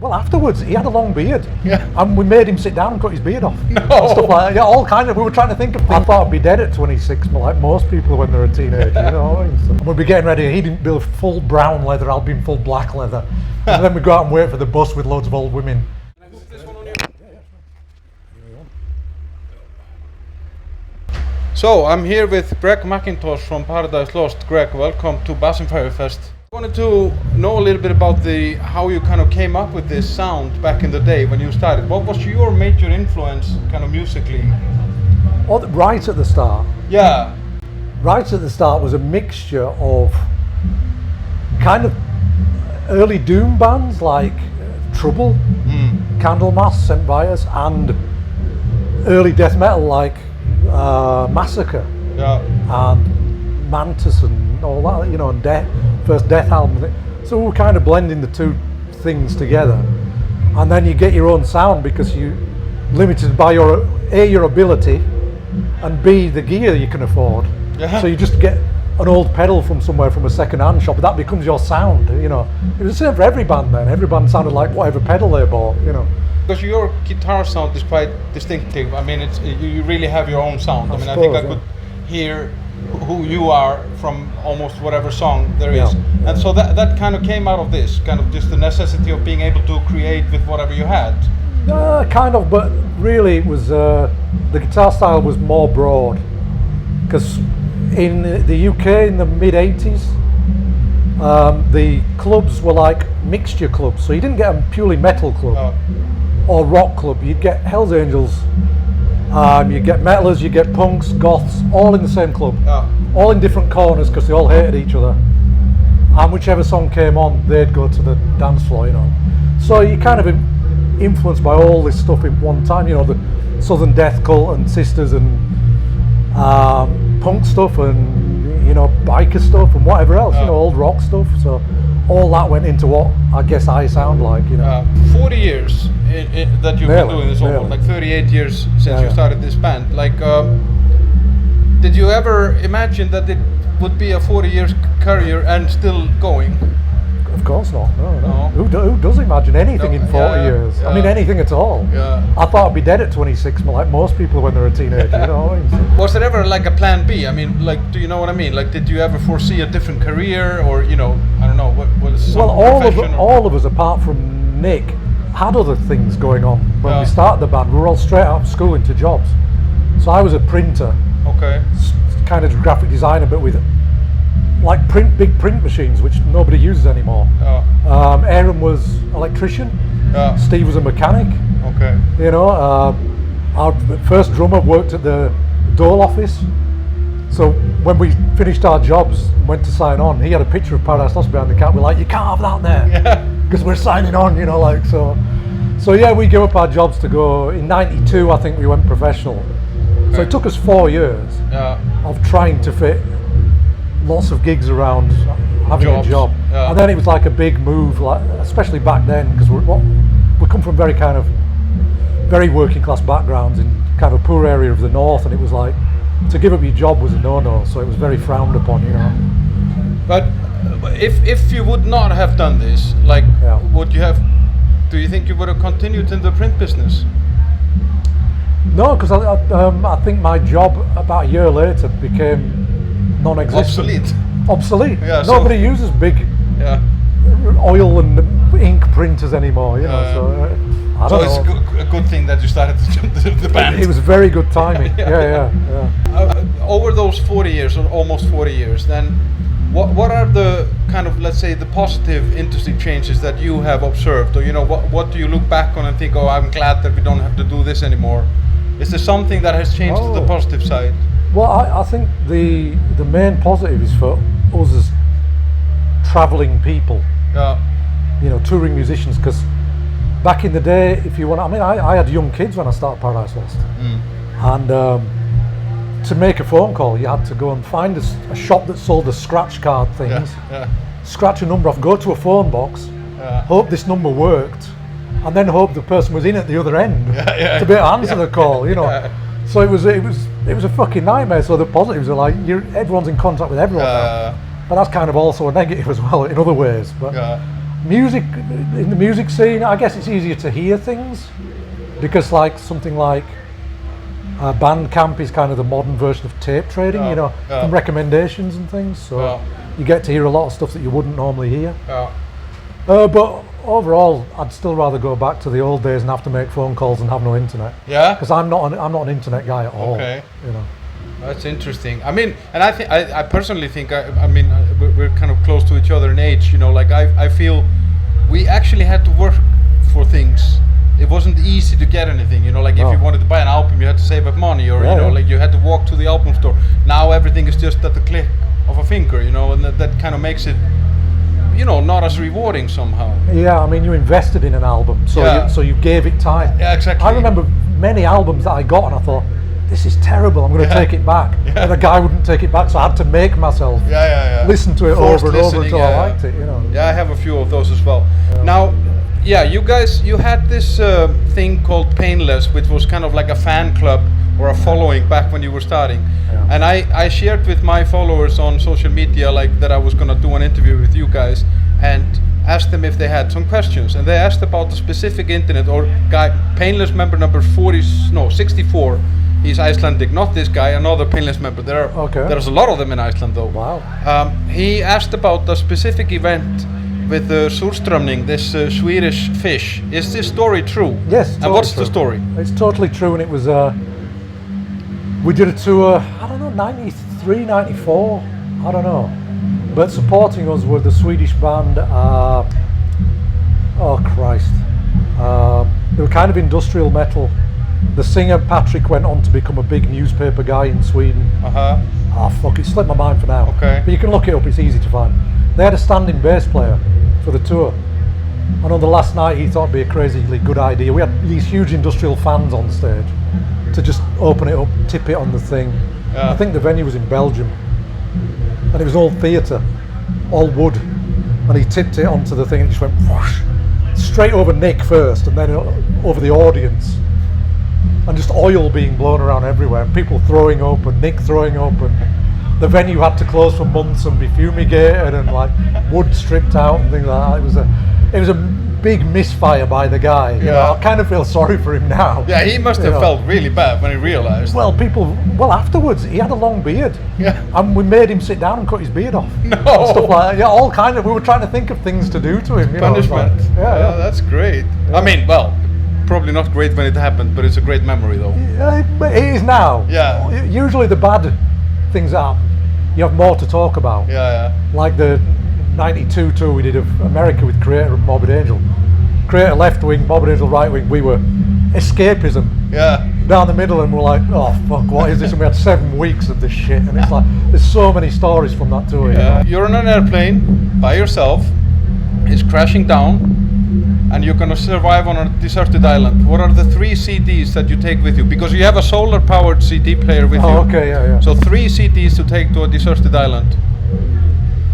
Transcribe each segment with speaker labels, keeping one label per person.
Speaker 1: Well, afterwards, he had a long beard.
Speaker 2: Yeah.
Speaker 1: And we made him sit down and cut his beard off.
Speaker 2: No.
Speaker 1: And stuff like that. Yeah, all kinds of, we were trying to think of things. I thought I'd be dead at 26, like most people when they're a teenager, you know. And we'd be getting ready, he'd be full brown leather, I'll be in full black leather. And then we'd go out and wait for the bus with loads of old women.
Speaker 2: So, I'm here with Gregor Mackintosh from Paradise Lost. Greg, welcome to Bass and Fire Fest. I wanted to know a little bit about how you kind of came up with this sound back in the day when you started. What was your major influence kind of musically?
Speaker 1: Right at the start.
Speaker 2: Yeah.
Speaker 1: Right at the start was a mixture of kind of early doom bands like Trouble, Candlemass, St. Vitus, and early death metal like Massacre, and Mantis and all that, you know, and first Death album. So we were kind of blending the two things together, and then you get your own sound because you're limited by your ability, and B, the gear you can afford. So you just get an old pedal from somewhere from a second-hand shop, but that becomes your sound, you know. It was the same for every band then. Every band sounded like whatever pedal they bought, you know.
Speaker 2: Because your guitar sound is quite distinctive. I mean, you really have your own sound. I think I could hear who you are from almost whatever song there is. And so that kind of came out of this, kind of just the necessity of being able to create with whatever you had.
Speaker 1: Kind of, but really it was, the guitar style was more broad. Because in the UK in the mid-80s, the clubs were like mixture clubs. So you didn't get a purely metal club. Or rock club. You'd get Hells Angels, you'd get metalers, you'd get punks, goths, all in the same club, all in different corners because they all hated each other, and whichever song came on they'd go to the dance floor, you know. So you're kind of influenced by all this stuff in one time, you know, the Southern Death Cult and Sisters and punk stuff and, you know, biker stuff and whatever else, you know, old rock stuff. So all that went into what I guess I sound like, you know.
Speaker 2: 40 years that you've been doing this, almost like 38 years since you started this band. Like, did you ever imagine that it would be a 40 years career and still going?
Speaker 1: Of course not. No. Who does imagine anything in 40 years? I mean, anything at all. I thought I'd be dead at 26, like most people when they're a teenager, you know.
Speaker 2: Was there ever like a plan B? I mean, like, do you know what I mean? Like, did you ever foresee a different career, or, you know, I don't know, what was some profession?
Speaker 1: All of us apart from Nick had other things going on when we started the band. We were all straight out of school into jobs. So I was a printer, kind of graphic designer, but with like big print machines, which nobody uses anymore. Aaron was electrician. Steve was a mechanic. You know, our first drummer worked at the Dole office. So when we finished our jobs and went to sign on, he had a picture of Paradise Lost behind the cat. We're like, you can't have that there, because we're signing on, you know, like so. So yeah, we gave up our jobs to go. In '92, I think we went professional. So it took us 4 years of trying to fit lots of gigs around having a job, and then it was like a big move, like especially back then, because we come from very working class backgrounds in kind of a poor area of the north, and it was like to give up your job was a no-no, so it was very frowned upon, you know.
Speaker 2: But if you would not have done this, like, would you have? Do you think you would have continued in the print business?
Speaker 1: No, because I think my job about a year later became non-existent. Obsolete. Yeah, nobody uses big oil and ink printers anymore, you know. So I don't know.
Speaker 2: It's a good thing that you started the band.
Speaker 1: It was very good timing.
Speaker 2: Over those 40 years, or almost 40 years, then what are the kind of, let's say, the positive interesting changes that you have observed, or, you know, what do you look back on and think, oh, I'm glad that we don't have to do this anymore? Is there something that has changed to the positive side?
Speaker 1: Well, I think the main positive is for us as travelling people, you know, touring musicians, because back in the day, if you want, I mean, I had young kids when I started Paradise Lost, and to make a phone call, you had to go and find a shop that sold the scratch card things, scratch a number off, go to a phone box, hope this number worked, and then hope the person was in at the other end to be able to answer the call, you know. So it was a fucking nightmare. So the positives are like everyone's in contact with everyone now, but that's kind of also a negative as well in other ways. But Music, in the music scene, I guess it's easier to hear things because like something like Bandcamp is kind of the modern version of tape trading, you know, from recommendations and things. So you get to hear a lot of stuff that you wouldn't normally hear. But overall, I'd still rather go back to the old days and have to make phone calls and have no internet.
Speaker 2: Yeah.
Speaker 1: Because I'm not an internet guy at all.
Speaker 2: Okay.
Speaker 1: You know.
Speaker 2: That's interesting. I mean, and I personally think, I mean, we're kind of close to each other in age, you know, like I feel we actually had to work for things. It wasn't easy to get anything, you know, like if you wanted to buy an album, you had to save up money, or, you know, like you had to walk to the album store. Now everything is just at the click of a finger, you know, and that kind of makes it, you know, not as rewarding somehow.
Speaker 1: Yeah, I mean, you invested in an album, so you gave it time.
Speaker 2: Yeah, exactly.
Speaker 1: I remember many albums that I got and I thought, this is terrible, I'm going to take it back. And the guy wouldn't take it back, so I had to make myself listen to it over and over until I liked it, you know.
Speaker 2: Yeah, I have a few of those as well. Now, you guys, you had this thing called Painless, which was kind of like a fan club or a following back when you were starting. And I shared with my followers on social media like that I was going to do an interview with you guys and asked them if they had some questions. And they asked about the specific incident or guy, Painless member number 64. He's Icelandic, not this guy, another Painless member. There's a lot of them in Iceland though.
Speaker 1: Wow.
Speaker 2: He asked about the specific event with the surströmming, this Swedish fish. Is this story true?
Speaker 1: Yes. Totally
Speaker 2: and what's
Speaker 1: true.
Speaker 2: the story?
Speaker 1: It's totally true, and it was, we did a tour, I don't know, 93, 94, I don't know. But supporting us were the Swedish band, oh Christ. They were kind of industrial metal. The singer Patrick went on to become a big newspaper guy in Sweden. Fuck, it slipped my mind for now.
Speaker 2: Okay.
Speaker 1: But you can look it up, it's easy to find. They had a standing bass player for the tour. And on the last night he thought it'd be a crazily good idea. We had these huge industrial fans on stage to just open it up, tip it on the thing. I think the venue was in Belgium. And it was all theatre, all wood. And he tipped it onto the thing and it just went whoosh, straight over Nick first and then over the audience. And just oil being blown around everywhere, and people throwing up, and Nick throwing up, and the venue had to close for months and be fumigated, and like wood stripped out and things like that. It was a big misfire by the guy. You know, I kind of feel sorry for him now.
Speaker 2: Yeah, he must have felt really bad when he realised.
Speaker 1: Well, afterwards he had a long beard. Yeah. And we made him sit down and cut his beard off.
Speaker 2: No.
Speaker 1: And stuff like that. Yeah, all kind of. We were trying to think of things to do to him.
Speaker 2: Punishment.
Speaker 1: Like, yeah,
Speaker 2: that's great. Yeah. I mean, well, probably not great when it happened, but it's a great memory though.
Speaker 1: Yeah, but it is now.
Speaker 2: Yeah.
Speaker 1: Usually the bad things that happen, you have more to talk about.
Speaker 2: Yeah.
Speaker 1: Like the 92 tour we did of America with Creator and Morbid Angel. Creator left wing, Morbid Angel right wing. We were escapism. Yeah. Down the middle, and we're like, oh fuck, what is this? And we had 7 weeks of this shit, and it's like there's so many stories from that tour.
Speaker 2: Yeah. You know? You're on an airplane by yourself. It's crashing down. And you're going to survive on a deserted island. What are the 3 CDs that you take with you? Because you have a solar-powered CD player with you.
Speaker 1: Oh, okay, yeah.
Speaker 2: So 3 CDs to take to a deserted island.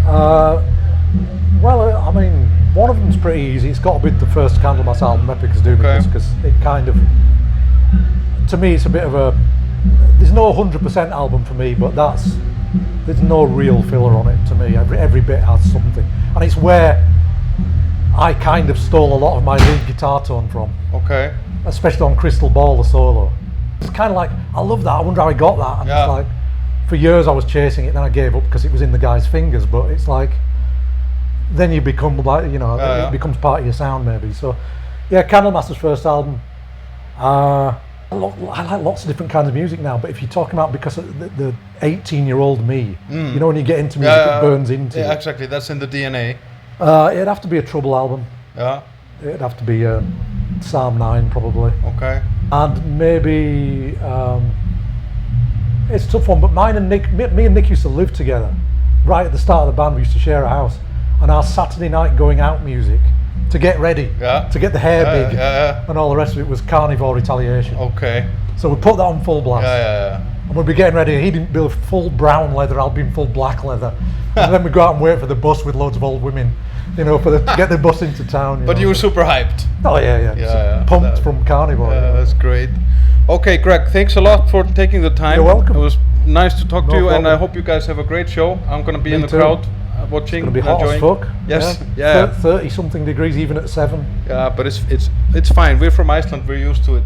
Speaker 1: Well, I mean, one of them's pretty easy. It's got to be the first Candlemas album, Epic as Doom, because it kind of, to me, it's a bit of a. There's no 100% album for me, but there's no real filler on it to me. Every bit has something, and it's where I kind of stole a lot of my lead guitar tone from.
Speaker 2: Okay.
Speaker 1: Especially on Crystal Ball, the solo. It's kind of like, I love that, I wonder how I got that. And it's like, for years I was chasing it, then I gave up because it was in the guy's fingers, but it's like, then you become like, you know, it becomes part of your sound maybe. So, yeah, Candlemaster's first album. I like lots of different kinds of music now, but if you're talking about because of the 18-year-old me, you know, when you get into music, it burns into you.
Speaker 2: Yeah, exactly, that's in the DNA.
Speaker 1: It'd have to be a Trouble album.
Speaker 2: Yeah.
Speaker 1: It'd have to be Psalm 9 probably.
Speaker 2: Okay.
Speaker 1: And maybe it's a tough one, but me and Nick used to live together. Right at the start of the band, we used to share a house, and our Saturday night going out music to get ready, to get the hair big, and all the rest of it was Carnivore Retaliation.
Speaker 2: Okay.
Speaker 1: So we put that on full blast.
Speaker 2: Yeah.
Speaker 1: And we'd be getting ready. He'd be in full brown leather, I'd be in full black leather. And then we'd go out and wait for the bus with loads of old women, you know, to get the bus into town.
Speaker 2: But you were super hyped.
Speaker 1: Oh yeah. Pumped from Carnivore.
Speaker 2: Yeah, that's great. Okay, Greg, thanks a lot for taking the time.
Speaker 1: You're welcome.
Speaker 2: It was nice to talk to you,
Speaker 1: problem.
Speaker 2: and I hope you guys have a great show. I'm going to be in the crowd watching.
Speaker 1: It's going to be hot
Speaker 2: enjoying.
Speaker 1: as fuck.
Speaker 2: Yes, yeah.
Speaker 1: 30 something degrees even at 7.
Speaker 2: Yeah, but it's fine. We're from Iceland. We're used to it.